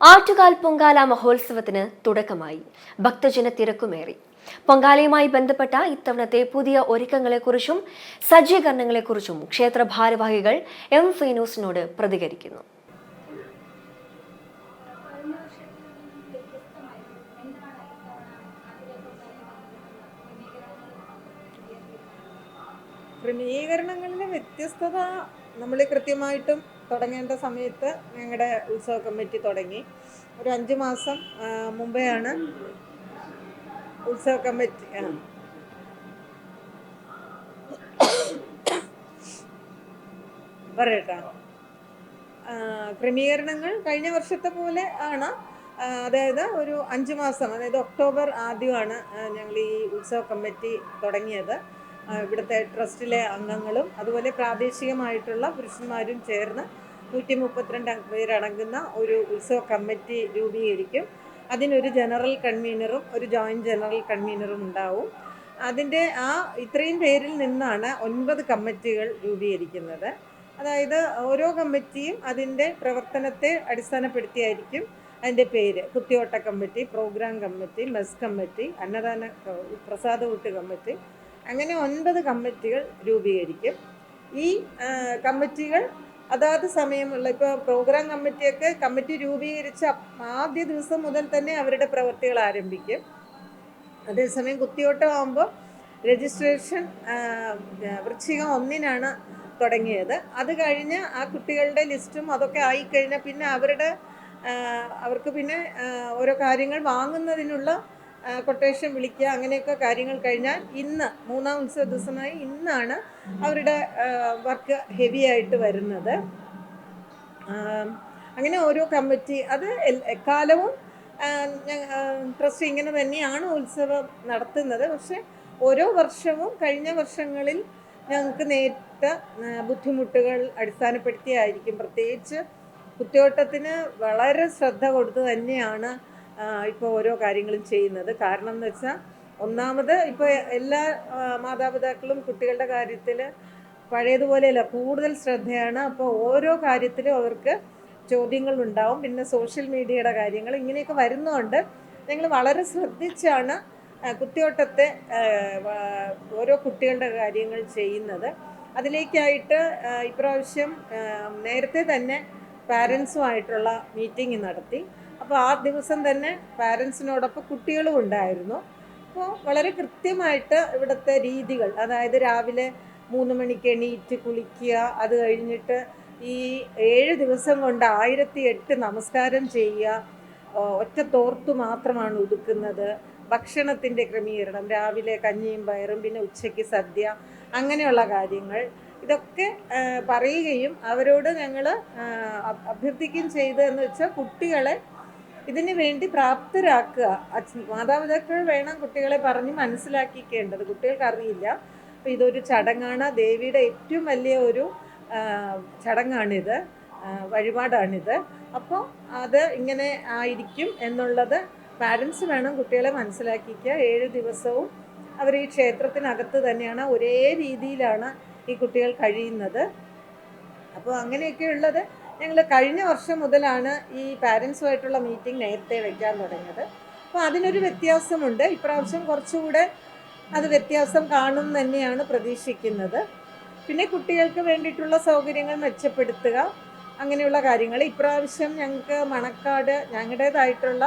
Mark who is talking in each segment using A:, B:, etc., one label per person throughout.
A: ആറ്റുകാൽ പൊങ്കാല മഹോത്സവത്തിന് തുടക്കമായി. ഭക്തജന തിരക്കുമേറി. പൊങ്കാലയുമായി ബന്ധപ്പെട്ട ഇത്തവണത്തെ പുതിയ ഒരുക്കങ്ങളെക്കുറിച്ചും സജ്ജീകരണങ്ങളെക്കുറിച്ചും ക്ഷേത്ര ഭാരവാഹികൾ ഫൈനൂസിനോട് പ്രതികരിക്കുന്നു.
B: ക്രമീകരണങ്ങളിലെ വ്യത്യസ്തത നമ്മൾ കൃത്യമായിട്ടും തുടങ്ങേണ്ട സമയത്ത് ഞങ്ങളുടെ ഉത്സവ കമ്മിറ്റി തുടങ്ങി. ഒരു 5 മാസം മുമ്പെയാണ് ഉത്സവ കമ്മിറ്റി പറയട്ടാ ക്രമീകരണങ്ങൾ കഴിഞ്ഞ വർഷത്തെ പോലെ ആണ്. അതായത് ഒരു 5 മാസം, അതായത് ഒക്ടോബർ ആദ്യമാണ് ഞങ്ങൾ ഈ ഉത്സവ കമ്മിറ്റി തുടങ്ങിയത്. ഇവിടുത്തെ ട്രസ്റ്റിലെ അംഗങ്ങളും അതുപോലെ പ്രാദേശികമായിട്ടുള്ള പുരുഷന്മാരും ചേർന്ന് 132 പേരടങ്ങുന്ന ഒരു ഉത്സവ കമ്മിറ്റി രൂപീകരിക്കും. അതിനൊരു ജനറൽ കൺവീനറും ഒരു ജോയിൻറ്റ് ജനറൽ കൺവീനറും ഉണ്ടാവും. അതിൻ്റെ ഇത്രയും പേരിൽ നിന്നാണ് 9 കമ്മിറ്റികൾ രൂപീകരിക്കുന്നത്. അതായത് ഓരോ കമ്മിറ്റിയും അതിൻ്റെ പ്രവർത്തനത്തെ അടിസ്ഥാനപ്പെടുത്തിയായിരിക്കും അതിൻ്റെ പേര്. കുത്തിയോട്ട committee, programme committee, mess committee, അന്നദാന പ്രസാദകൂട്ട് കമ്മിറ്റി, അങ്ങനെ 9 കമ്മിറ്റികൾ രൂപീകരിക്കും. ഈ കമ്മിറ്റികൾ അതാത് സമയമുള്ള, ഇപ്പോൾ പ്രോഗ്രാം കമ്മിറ്റിയൊക്കെ കമ്മിറ്റി രൂപീകരിച്ച ആദ്യ ദിവസം മുതൽ തന്നെ അവരുടെ പ്രവൃത്തികൾ ആരംഭിക്കും. അതേസമയം കുത്തിയോട്ടം ആകുമ്പോൾ രജിസ്ട്രേഷൻ വൃശ്ചികം 1-നാണ് തുടങ്ങിയത്. അത് കഴിഞ്ഞ് ആ കുട്ടികളുടെ ലിസ്റ്റും അതൊക്കെ ആയിക്കഴിഞ്ഞാൽ പിന്നെ അവർക്ക് പിന്നെ ഓരോ കാര്യങ്ങൾ വാങ്ങുന്നതിനുള്ള കൊട്ടേഷൻ വിളിക്കുക, അങ്ങനെയൊക്കെ കാര്യങ്ങൾ കഴിഞ്ഞാൽ ഇന്ന് 3-ാം ഉത്സവ ദിവസമായി ഇന്നാണ് അവരുടെ വർക്ക് ഹെവി ആയിട്ട് വരുന്നത്. അങ്ങനെ ഓരോ കമ്മിറ്റി അത് എക്കാലവും ട്രസ്റ്റ് ഇങ്ങനെ തന്നെയാണ് ഉത്സവം നടത്തുന്നത്. പക്ഷെ ഓരോ വർഷവും കഴിഞ്ഞ വർഷങ്ങളിൽ ഞങ്ങൾക്ക് നേരിട്ട ബുദ്ധിമുട്ടുകൾ അടിസ്ഥാനപ്പെടുത്തിയായിരിക്കും. പ്രത്യേകിച്ച് കുത്തിയോട്ടത്തിന് വളരെ ശ്രദ്ധ കൊടുത്ത് തന്നെയാണ് ഇപ്പോൾ ഓരോ കാര്യങ്ങളും ചെയ്യുന്നത്. കാരണം എന്ന് വെച്ചാൽ, ഒന്നാമത് ഇപ്പോൾ എല്ലാ മാതാപിതാക്കളും കുട്ടികളുടെ കാര്യത്തിൽ പഴയതുപോലെയല്ല, കൂടുതൽ ശ്രദ്ധയാണ്. അപ്പോൾ ഓരോ കാര്യത്തിലും അവർക്ക് ചോദ്യങ്ങളുണ്ടാവും. പിന്നെ സോഷ്യൽ മീഡിയയുടെ കാര്യങ്ങൾ ഇങ്ങനെയൊക്കെ വരുന്നതുകൊണ്ട് ഞങ്ങൾ വളരെ ശ്രദ്ധിച്ചാണ് കുത്തിയോട്ടത്തെ ഓരോ കുട്ടികളുടെ കാര്യങ്ങൾ ചെയ്യുന്നത്. അതിലേക്കായിട്ട് ഇപ്രാവശ്യം നേരത്തെ തന്നെ പാരൻസുമായിട്ടുള്ള മീറ്റിംഗ് നടത്തി. അപ്പോൾ ആ ദിവസം തന്നെ പാരൻസിനോടൊപ്പം കുട്ടികളും ഉണ്ടായിരുന്നു. അപ്പോൾ വളരെ കൃത്യമായിട്ട് ഇവിടുത്തെ രീതികൾ, അതായത് രാവിലെ 3 മണിക്ക് എണീറ്റ് കുളിക്കുക, അത് കഴിഞ്ഞിട്ട് ഈ 7 ദിവസം കൊണ്ട് 1008 നമസ്കാരം ചെയ്യുക, ഒറ്റ തോർത്തു മാത്രമാണ് ഉടുക്കുന്നത്, ഭക്ഷണത്തിൻ്റെ ക്രമീകരണം, രാവിലെ കഞ്ഞിയും പയറും, പിന്നെ ഉച്ചയ്ക്ക് സദ്യ, അങ്ങനെയുള്ള കാര്യങ്ങൾ ഇതൊക്കെ പറയുകയും അവരോട് ഞങ്ങൾ അഭ്യർത്ഥിക്കുകയും ചെയ്തതെന്ന് വെച്ചാൽ, കുട്ടികളെ ഇതിന് വേണ്ടി പ്രാപ്തരാക്കുക. മാതാപിതാക്കൾ വേണം കുട്ടികളെ പറഞ്ഞ് മനസ്സിലാക്കിക്കേണ്ടത്. കുട്ടികൾക്ക് അറിയില്ല. അപ്പോൾ ഇതൊരു ചടങ്ങാണ്, ദേവിയുടെ ഏറ്റവും വലിയ ഒരു ചടങ്ങാണിത്, വഴിപാടാണിത്. അപ്പോൾ അത് ഇങ്ങനെ ആയിരിക്കും എന്നുള്ളത് പാരൻസ് വേണം കുട്ടികളെ മനസ്സിലാക്കിക്കുക. 7 ദിവസവും അവർ ഈ ക്ഷേത്രത്തിനകത്ത് തന്നെയാണ്, ഒരേ രീതിയിലാണ് ഈ കുട്ടികൾ കഴിയുന്നത്. അപ്പോൾ അങ്ങനെയൊക്കെ ഉള്ളത് ഞങ്ങൾ കഴിഞ്ഞ വർഷം മുതലാണ് ഈ പാരൻസുമായിട്ടുള്ള മീറ്റിംഗ് നേരത്തെ വയ്ക്കാൻ തുടങ്ങിയത്. അപ്പോൾ അതിനൊരു വ്യത്യാസമുണ്ട്. ഇപ്രാവശ്യം കുറച്ചുകൂടെ അത് വ്യത്യാസം കാണും തന്നെയാണ് പ്രതീക്ഷിക്കുന്നത്. പിന്നെ കുട്ടികൾക്ക് വേണ്ടിയിട്ടുള്ള സൗകര്യങ്ങൾ മെച്ചപ്പെടുത്തുക, അങ്ങനെയുള്ള കാര്യങ്ങൾ. ഇപ്രാവശ്യം ഞങ്ങൾക്ക് മണക്കാട് ഞങ്ങളുടേതായിട്ടുള്ള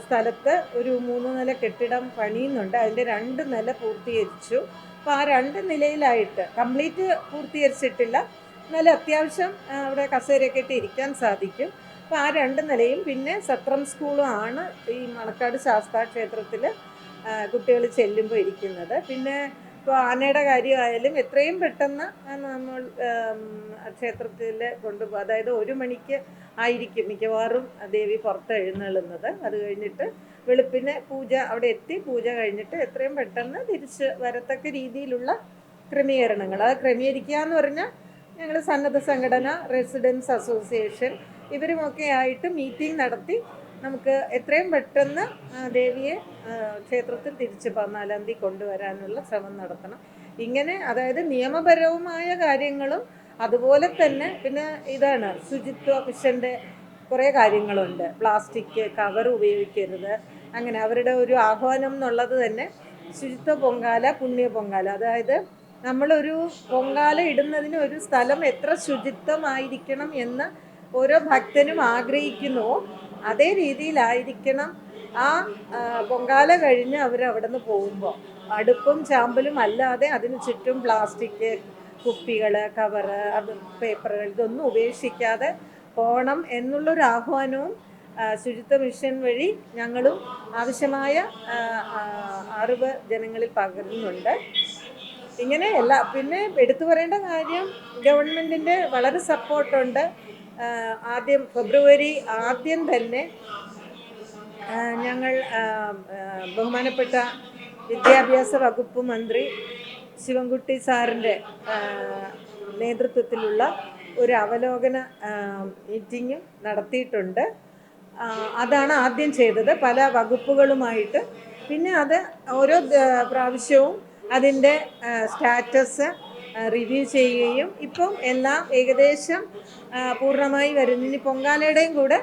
B: സ്ഥലത്ത് ഒരു 3 നില കെട്ടിടം പണിയുന്നുണ്ട്. അതിൻ്റെ 2 നില പൂർത്തീകരിച്ചു. അപ്പോൾ ആ 2 നിലയിലായിട്ട് കംപ്ലീറ്റ് പൂർത്തീകരിച്ചിട്ടില്ല, എന്നാലും അത്യാവശ്യം അവിടെ കസേരയൊക്കെ ഇട്ട് ഇരിക്കാൻ സാധിക്കും. അപ്പോൾ ആ 2 നിലയും പിന്നെ സത്രം സ്കൂളും ആണ് ഈ മണക്കാട് ശാസ്താ ക്ഷേത്രത്തിൽ കുട്ടികൾ ചെല്ലുമ്പോൾ ഇരിക്കുന്നത്. പിന്നെ ഇപ്പോൾ ആനയുടെ കാര്യമായാലും എത്രയും പെട്ടെന്ന് നമ്മൾ ക്ഷേത്രത്തിൽ കൊണ്ടുപോകും. അതായത് 1 മണിക്ക് ആയിരിക്കും മിക്കവാറും ദേവി പുറത്ത് എഴുന്നള്ളുന്നത്. അത് കഴിഞ്ഞിട്ട് വെളുപ്പിന് പൂജ അവിടെ എത്തി, പൂജ കഴിഞ്ഞിട്ട് എത്രയും പെട്ടെന്ന് തിരിച്ച് വരത്തക്ക രീതിയിലുള്ള ക്രമീകരണങ്ങൾ. അത് ക്രമീകരിക്കുക എന്ന് പറഞ്ഞാൽ ഞങ്ങൾ സന്നദ്ധ സംഘടന, റെസിഡൻസ് അസോസിയേഷൻ ഇവരുമൊക്കെ ആയിട്ട് മീറ്റിംഗ് നടത്തി നമുക്ക് എത്രയും പെട്ടെന്ന് ദേവിയെ ക്ഷേത്രത്തിൽ തിരിച്ച് 14-ാം തീയതി കൊണ്ടുവരാനുള്ള ശ്രമം നടത്തണം. ഇങ്ങനെ അതായത് നിയമപരവുമായ കാര്യങ്ങളും അതുപോലെ തന്നെ പിന്നെ ഇതാണ് ശുചിത്വ മിഷൻ്റെ കുറേ കാര്യങ്ങളുണ്ട്. പ്ലാസ്റ്റിക് കവർ ഉപയോഗിക്കരുത്, അങ്ങനെ അവരുടെ ഒരു ആഹ്വാനം എന്നുള്ളത് തന്നെ ശുചിത്വ പൊങ്കാല, പുണ്യ പൊങ്കാല. അതായത് നമ്മളൊരു പൊങ്കാല ഇടുന്നതിന് ഒരു സ്ഥലം എത്ര ശുചിത്വമായിരിക്കണം എന്ന് ഓരോ ഭക്തനും ആഗ്രഹിക്കുന്നുവോ അതേ രീതിയിലായിരിക്കണം ആ പൊങ്കാല കഴിഞ്ഞ് അവരവിടെ നിന്ന് പോകുമ്പോൾ. അടുപ്പും ചാമ്പലും അല്ലാതെ അതിന് ചുറ്റും പ്ലാസ്റ്റിക് കുപ്പികൾ, കവറ്, അത് പേപ്പറുകൾ, ഇതൊന്നും ഉപേക്ഷിക്കാതെ പോകണം എന്നുള്ളൊരു ആഹ്വാനവും ശുചിത്വ മിഷൻ വഴി ഞങ്ങളും ആവശ്യമായ അറിവ് ജനങ്ങളിൽ പകരുന്നുണ്ട്. ഇങ്ങനെ പിന്നെ എടുത്തു പറയേണ്ട കാര്യം, ഗവൺമെൻറ്റിൻ്റെ വളരെ സപ്പോർട്ടുണ്ട്. ആദ്യം ഫെബ്രുവരി ആദ്യം തന്നെ ഞങ്ങൾ ബഹുമാനപ്പെട്ട വിദ്യാഭ്യാസ വകുപ്പ് മന്ത്രി ശിവൻകുട്ടി സാറിൻ്റെ നേതൃത്വത്തിലുള്ള ഒരു അവലോകന മീറ്റിംഗ് നടത്തിയിട്ടുണ്ട്. അതാണ് ആദ്യം ചെയ്തത്, പല വകുപ്പുകളുമായിട്ട്. പിന്നെ അത് ഓരോ പ്രാവശ്യവും അതിൻ്റെ സ്റ്റാറ്റസ് റിവ്യൂ ചെയ്യുകയും ഇപ്പം എല്ലാം ഏകദേശം പൂർണ്ണമായി വരുന്നു. ഇനി പൊങ്കാലയുടെയും കൂടെ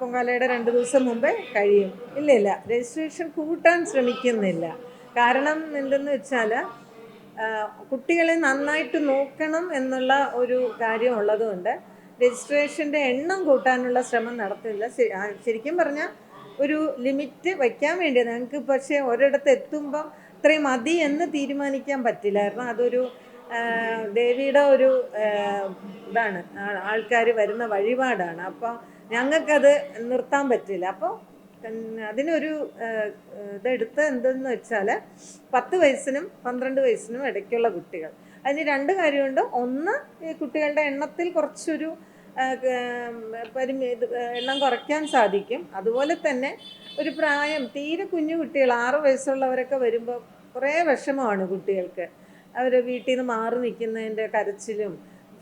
B: പൊങ്കാലയുടെ 2 ദിവസം മുമ്പേ കഴിയും. ഇല്ല, രജിസ്ട്രേഷൻ കൂട്ടാൻ ശ്രമിക്കുന്നില്ല. കാരണം എന്തെന്ന് വെച്ചാൽ കുട്ടികളെ നന്നായിട്ട് നോക്കണം എന്നുള്ള ഒരു കാര്യം ഉള്ളതുകൊണ്ട് രജിസ്ട്രേഷൻ്റെ എണ്ണം കൂട്ടാനുള്ള ശ്രമം നടത്തില്ല. ശരിക്കും പറഞ്ഞാൽ ഒരു ലിമിറ്റ് വയ്ക്കാൻ വേണ്ടി ഞങ്ങൾക്ക്, പക്ഷേ ഒരിടത്ത് എത്തുമ്പം ഇത്രയും മതി എന്ന് തീരുമാനിക്കാൻ പറ്റില്ല. കാരണം അതൊരു ദേവിയുടെ ഒരു ഇതാണ്, ആൾക്കാർ വരുന്ന വഴിപാടാണ്. അപ്പോൾ ഞങ്ങൾക്കത് നിർത്താൻ പറ്റില്ല. അപ്പോൾ അതിനൊരു ഇതെടുത്ത് എന്തെന്ന് വെച്ചാൽ 10 വയസ്സിനും 12 വയസ്സിനും ഇടയ്ക്കുള്ള കുട്ടികൾ. അതിന് 2 കാര്യമുണ്ട്. ഒന്ന്, ഈ കുട്ടികളുടെ എണ്ണത്തിൽ കുറച്ചൊരു എണ്ണം കുറയ്ക്കാൻ സാധിക്കും. അതുപോലെ തന്നെ ഒരു പ്രായം തീരെ കുഞ്ഞു കുട്ടികൾ 6 വയസ്സുള്ളവരൊക്കെ വരുമ്പോൾ കുറേ വിഷമമാണ് കുട്ടികൾക്ക്. അവർ വീട്ടിൽ നിന്ന് മാറി നിൽക്കുന്നതിൻ്റെ കരച്ചിലും,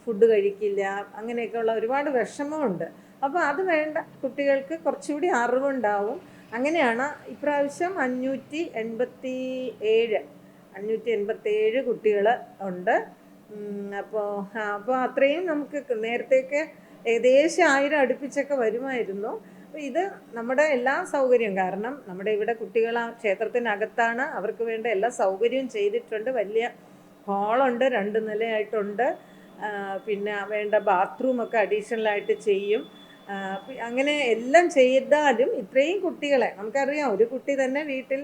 B: ഫുഡ് കഴിക്കില്ല, അങ്ങനെയൊക്കെയുള്ള ഒരുപാട് വിഷമമുണ്ട്. അപ്പോൾ അത് വേണ്ട, കുട്ടികൾക്ക് കുറച്ചുകൂടി അറിവുണ്ടാവും. അങ്ങനെയാണ് ഇപ്രാവശ്യം 587 കുട്ടികൾ ഉണ്ട്. അപ്പോൾ അത്രയും നമുക്ക് നേരത്തേക്ക് ഏകദേശം 1000 അടുപ്പിച്ചൊക്കെ വരുമായിരുന്നു. അപ്പോൾ ഇത് നമ്മുടെ എല്ലാ സൗകര്യവും, കാരണം നമ്മുടെ ഇവിടെ കുട്ടികൾ ആ ക്ഷേത്രത്തിനകത്താണ്, അവർക്ക് വേണ്ട എല്ലാ സൗകര്യവും ചെയ്തിട്ടുണ്ട്. വലിയ ഹാളുണ്ട്, 2 നിലയായിട്ടുണ്ട്. പിന്നെ വേണ്ട ബാത്റൂമൊക്കെ അഡീഷണലായിട്ട് ചെയ്യും. അങ്ങനെ എല്ലാം ചെയ്താലും ഇത്രയും കുട്ടികളെ നമുക്കറിയാം, ഒരു കുട്ടി തന്നെ വീട്ടിൽ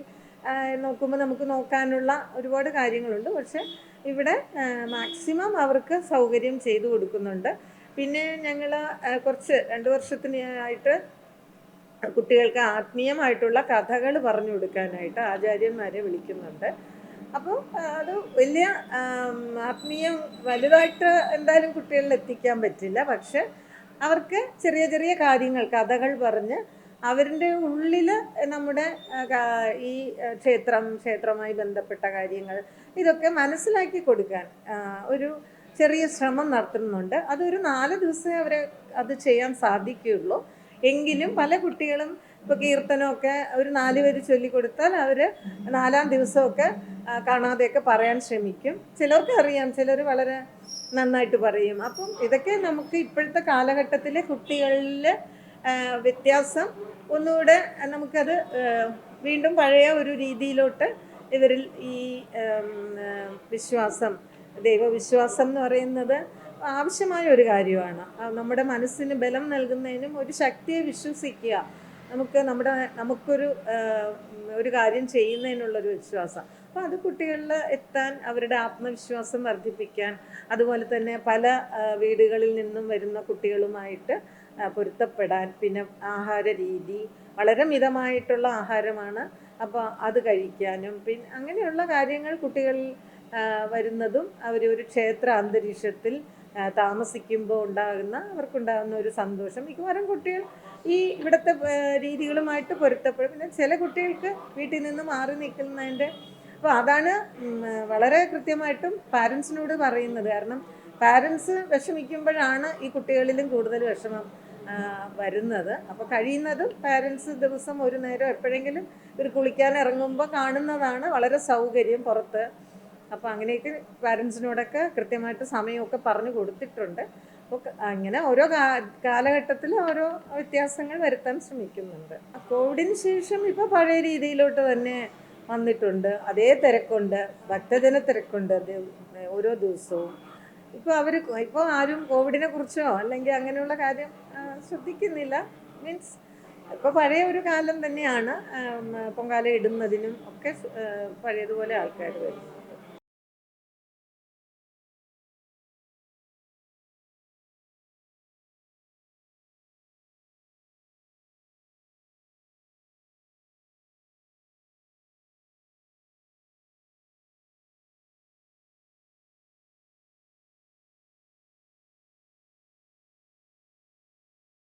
B: നോക്കുമ്പോൾ നമുക്ക് നോക്കാനുള്ള ഒരുപാട് കാര്യങ്ങളുണ്ട്. പക്ഷെ ഇവിടെ മാക്സിമം അവർക്ക് സൗകര്യം ചെയ്തു കൊടുക്കുന്നുണ്ട്. പിന്നെ ഞങ്ങൾ കുറച്ച് 2 വർഷത്തിനായിട്ട് കുട്ടികൾക്ക് ആത്മീയമായിട്ടുള്ള കഥകൾ പറഞ്ഞു കൊടുക്കാനായിട്ട് ആചാര്യന്മാരെ വിളിക്കുന്നുണ്ട്. അപ്പോൾ അത് വലിയ ആത്മീയം വലുതായിട്ട് എന്തായാലും കുട്ടികളിൽ എത്തിക്കാൻ പറ്റില്ല. പക്ഷെ അവർക്ക് ചെറിയ ചെറിയ കാര്യങ്ങൾ, കഥകൾ പറഞ്ഞ് അവരുടെ ഉള്ളിൽ നമ്മുടെ ഈ ക്ഷേത്രവുമായി ബന്ധപ്പെട്ട കാര്യങ്ങൾ ഇതൊക്കെ മനസ്സിലാക്കി കൊടുക്കാൻ ഒരു ചെറിയ ശ്രമം നടത്തുന്നുണ്ട്. അതൊരു 4 ദിവസമേ അവരെ അത് ചെയ്യാൻ സാധിക്കുകയുള്ളൂ. എങ്കിലും പല കുട്ടികളും ഇപ്പോൾ കീർത്തനമൊക്കെ ഒരു 4 പേര് ചൊല്ലിക്കൊടുത്താൽ അവർ 4-ാം ദിവസമൊക്കെ കാണാതെയൊക്കെ പറയാൻ ശ്രമിക്കും. ചിലർക്ക് അറിയാം, ചിലർ വളരെ നന്നായിട്ട് പറയും. അപ്പം ഇതൊക്കെ നമുക്ക് ഇപ്പോഴത്തെ കാലഘട്ടത്തിൽ കുട്ടികളിൽ വ്യത്യാസം ഒന്നുകൂടെ നമുക്കത് വീണ്ടും പഴയ ഒരു രീതിയിലോട്ട് ഇവരിൽ ഈ വിശ്വാസം, ദൈവവിശ്വാസം എന്ന് പറയുന്നത് ആവശ്യമായ ഒരു കാര്യമാണ്. നമ്മുടെ മനസ്സിന് ബലം നൽകുന്നതിനും ഒരു ശക്തിയെ വിശ്വസിക്കുക, നമുക്കൊരു കാര്യം ചെയ്യുന്നതിനുള്ളൊരു വിശ്വാസം. അപ്പോൾ അത് കുട്ടികളിൽ എത്താൻ, അവരുടെ ആത്മവിശ്വാസം വർദ്ധിപ്പിക്കാൻ, അതുപോലെ തന്നെ പല വീടുകളിൽ നിന്നും വരുന്ന കുട്ടികളുമായിട്ട് പൊരുത്തപ്പെടാൻ, പിന്നെ ആഹാര രീതി വളരെ മിതമായിട്ടുള്ള ആഹാരമാണ്, അപ്പോൾ അത് കഴിക്കാനും, പിന്നെ അങ്ങനെയുള്ള കാര്യങ്ങൾ കുട്ടികളിൽ വരുന്നതും ഒരു ക്ഷേത്ര അന്തരീക്ഷത്തിൽ താമസിക്കുമ്പോൾ അവർക്കുണ്ടാകുന്ന ഒരു സന്തോഷം. മിക്കവാറും കുട്ടികൾ ഈ ഇവിടുത്തെ രീതികളുമായിട്ട് പൊരുത്തപ്പെടും. പിന്നെ ചില കുട്ടികൾക്ക് വീട്ടിൽ നിന്ന് മാറി നിൽക്കുന്നതിൻ്റെ, അപ്പോൾ അതാണ് വളരെ കൃത്യമായിട്ടും പാരൻസിനോട് പറയുന്നത്. കാരണം പാരൻസ് വിഷമിക്കുമ്പോഴാണ് ഈ കുട്ടികളിലും കൂടുതൽ വിഷമം വരുന്നത്. അപ്പോൾ കഴിയുന്നതും പാരൻസ് ദിവസം ഒരു നേരം എപ്പോഴെങ്കിലും ഒരു കുളിക്കാൻ ഇറങ്ങുമ്പോൾ കാണുന്നതാണ് വളരെ സൗകര്യം പുറത്ത്. അപ്പോൾ അങ്ങനെയൊക്കെ പാരൻസിനോടൊക്കെ കൃത്യമായിട്ട് സമയമൊക്കെ പറഞ്ഞു കൊടുത്തിട്ടുണ്ട്. അപ്പോൾ അങ്ങനെ ഓരോ കാലഘട്ടത്തിൽ ഓരോ വ്യത്യാസങ്ങൾ വരുത്താൻ ശ്രമിക്കുന്നുണ്ട്. കോവിഡിന് ശേഷം ഇപ്പോൾ പഴയ രീതിയിലോട്ട് തന്നെ വന്നിട്ടുണ്ട്. അതേ തിരക്കുണ്ട്, ഭക്തജന തിരക്കുണ്ട് ഓരോ ദിവസവും. ഇപ്പോൾ ആരും കോവിഡിനെ കുറിച്ചോ അല്ലെങ്കിൽ അങ്ങനെയുള്ള കാര്യം ശ്രദ്ധിക്കുന്നില്ല. മീൻസ് ഇപ്പോൾ പഴയ ഒരു കാലം തന്നെയാണ്. പൊങ്കാല ഇടുന്നതിനും ഒക്കെ പഴയതുപോലെ ആൾക്കാർ വരും.